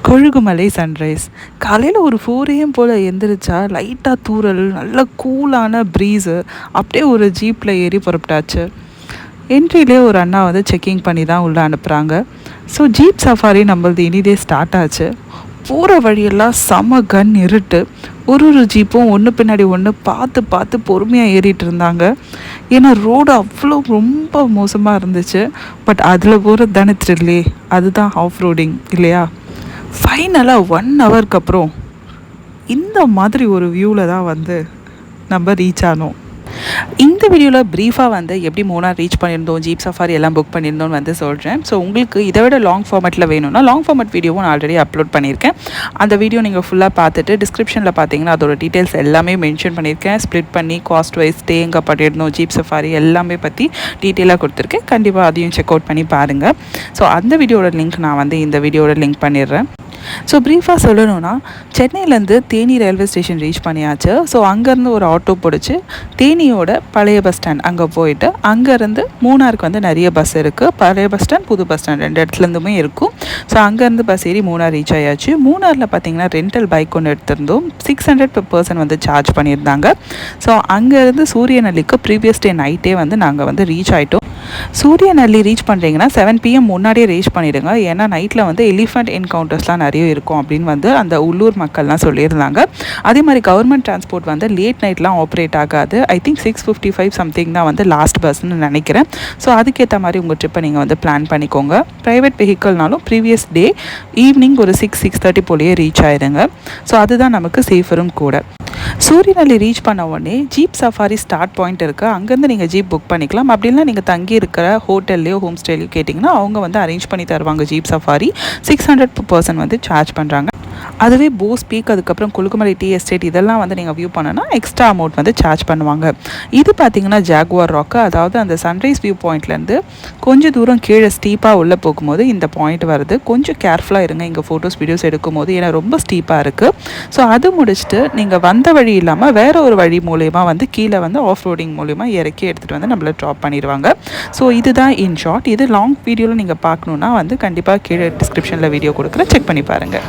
Kolukkumalai sunrise. காலையில் ஒரு 4 AM போல் எந்திரிச்சா லைட்டாக தூறல், நல்ல கூலான ப்ரீஸு. அப்படியே ஒரு ஜீப்பில் ஏறி புறப்பட்டாச்சு. என்ட்ரிலே ஒரு அண்ணா வந்து செக்கிங் பண்ணி தான் உள்ளே அனுப்புகிறாங்க. ஸோ ஜீப் சஃபாரி நம்மளது இனிதே ஸ்டார்ட் ஆச்சு. போகிற வழியெல்லாம் செம கன் இருட்டு. ஒரு ஜீப்பும் ஒன்று பின்னாடி ஒன்று பார்த்து பார்த்து பொறுமையாக ஏறிட்டு இருந்தாங்க. ஏன்னா ரோடு அவ்வளோ ரொம்ப மோசமாக இருந்துச்சு. பட் அதில் போகிறது தானே த்ரில்லே, அதுதான் ஆஃப் ரோடிங் இல்லையா? ஃபைனலாக 1 ஹவருக்கு அப்புறம் இந்த மாதிரி ஒரு வியூவில் தான் வந்து நம்ம ரீச் ஆனோம். இந்த வீடியோவில் ப்ரீஃபாக வந்து எப்படி மூணார் ரீச் பண்ணியிருந்தோம், ஜீப் சஃபாரி எல்லாம் புக் பண்ணியிருந்தோம்னு வந்து சொல்கிறேன். ஸோ உங்களுக்கு இதை விட லாங் ஃபார்மேட்டில் வேணும்னா லாங் ஃபார்மேட் வீடியோவும் நான் ஆல்ரெடி அப்லோட் பண்ணியிருக்கேன். அந்த வீடியோ நீங்கள் ஃபுல்லாக பார்த்துட்டு டிஸ்கிரிப்ஷனில் பார்த்தீங்கன்னா அதோட டீட்டெயில்ஸ் எல்லாமே மென்ஷன் பண்ணியிருக்கேன். ஸ்ப்ளிட் பண்ணி காஸ்ட் வைஸ் ஸ்டே எங்கே பண்ணியிருந்தோம், ஜீப் சஃபாரி எல்லாமே பற்றி டீட்டெயிலாக கொடுத்துருக்கேன். கண்டிப்பாக அதையும் செக் அவுட் பண்ணி பாருங்கள். ஸோ அந்த வீடியோட லிங்க் நான் வந்து இந்த வீடியோட லிங்க் பண்ணிடுறேன். ஸோ ப்ரீஃபாக சொல்லணும்னா, சென்னையிலேருந்து தேனி ரயில்வே ஸ்டேஷன் ரீச் பண்ணியாச்சு. ஸோ அங்கேருந்து ஒரு ஆட்டோ பிடிச்சி தேனியோட பழைய பஸ் ஸ்டாண்ட் அங்கே போயிட்டு அங்கேருந்து மூணாருக்கு வந்து நிறைய பஸ் இருக்குது. பழைய பஸ் ஸ்டாண்ட், புது பஸ் ஸ்டாண்ட் 2 இடத்துலேருந்துமே இருக்கும். ஸோ அங்கேருந்து பஸ் ஏறி மூணார் ரீச் ஆயாச்சு. மூணாரில் பார்த்திங்கன்னா ரெண்டல் பைக் ஒன்று எடுத்திருந்தோம். 600 per person வந்து சார்ஜ் பண்ணியிருந்தாங்க. ஸோ அங்கேருந்து சூரியநல்லிக்கு ப்ரீவியஸ் டே நைட்டே வந்து நாங்கள் வந்து ரீச் ஆகிட்டோம். சூரியநல்லி ரீச் பண்ணுறீங்கன்னா 7 PM முன்னாடியே ரீச் பண்ணிவிடுங்க. ஏன்னா நைட்டில் வந்து எலிஃபண்ட் என்கவுண்டர்ஸ்லாம் நிறைய இருக்கும் அப்படின்னு வந்து அந்த உள்ளூர் மக்கள்லாம் சொல்லியிருந்தாங்க. அதே மாதிரி கவர்மெண்ட் டிரான்ஸ்போர்ட் வந்து லேட் நைட்லாம் ஆப்ரேட் ஆகாது. ஐ திங்க் 6:55 சம்திங் தான் வந்து லாஸ்ட் பஸ்ன்னு நினைக்கிறேன். ஸோ அதுக்கேற்ற மாதிரி உங்கள் ட்ரிப்பை நீங்கள் வந்து பிளான் பண்ணிக்கோங்க. ப்ரைவேட் வெஹிக்கல்னாலும் ப்ரீவியஸ் டே ஈவினிங் ஒரு 6-6:30 போலேயே ரீச் ஆயிடுங்க. ஸோ அதுதான் நமக்கு சேஃபரும் கூட. சூரியநல்லி ரீச் பண்ண உடனே ஜீப் சஃபாரி ஸ்டார்ட் பாயிண்ட் இருக்குது. அங்கேருந்து நீங்கள் ஜீப் புக் பண்ணிக்கலாம். அப்படின்னா நீங்கள் தங்கி இருக்கிற ஹோட்டல்லையோ ஹோம் ஸ்டேலையோ கேட்டிங்கன்னா அவங்க வந்து அரேஞ்ச் பண்ணி தருவாங்க. ஜீப் சஃபாரி 600 per person வந்து சார்ஜ் பண்ணுறாங்க. அதுவே போஸ் பீக், அதுக்கப்புறம் கொழுகுமலை டீ எஸ்டேட் இதெல்லாம் வந்து நீங்கள் வியூ பண்ணனா எக்ஸ்ட்ரா அமௌண்ட் வந்து சார்ஜ் பண்ணுவாங்க. இது பார்த்திங்கன்னா ஜாகுவார் ராக்கு, அதாவது அந்த சன்ரைஸ் வியூ பாயிண்ட்லேருந்து கொஞ்சம் தூரம் கீழே ஸ்டீப்பாக உள்ளே போகும்போது இந்த பாயிண்ட் வருது. கொஞ்சம் கேர்ஃபுல்லாக இருங்க இங்கே ஃபோட்டோஸ் வீடியோஸ் எடுக்கும்போது, ஏன்னா ரொம்ப ஸ்டீப்பாக இருக்குது. ஸோ அது முடிச்சுட்டு நீங்கள் வந்த வழி இல்லாமல் வேறு ஒரு வழி மூலயமா வந்து கீழே வந்து ஆஃப் ரோடிங் மூலயமா இறக்கி எடுத்துகிட்டு வந்து நம்மளை ட்ராப் பண்ணிடுவாங்க. ஸோ இதுதான் இன் ஷார்ட். இது லாங் வீடியோவில் நீங்கள் பார்க்கணுன்னா வந்து கண்டிப்பாக கீழே டிஸ்கிரிப்ஷனில் வீடியோ கொடுக்குறேன், செக் பண்ணி பாருங்கள்.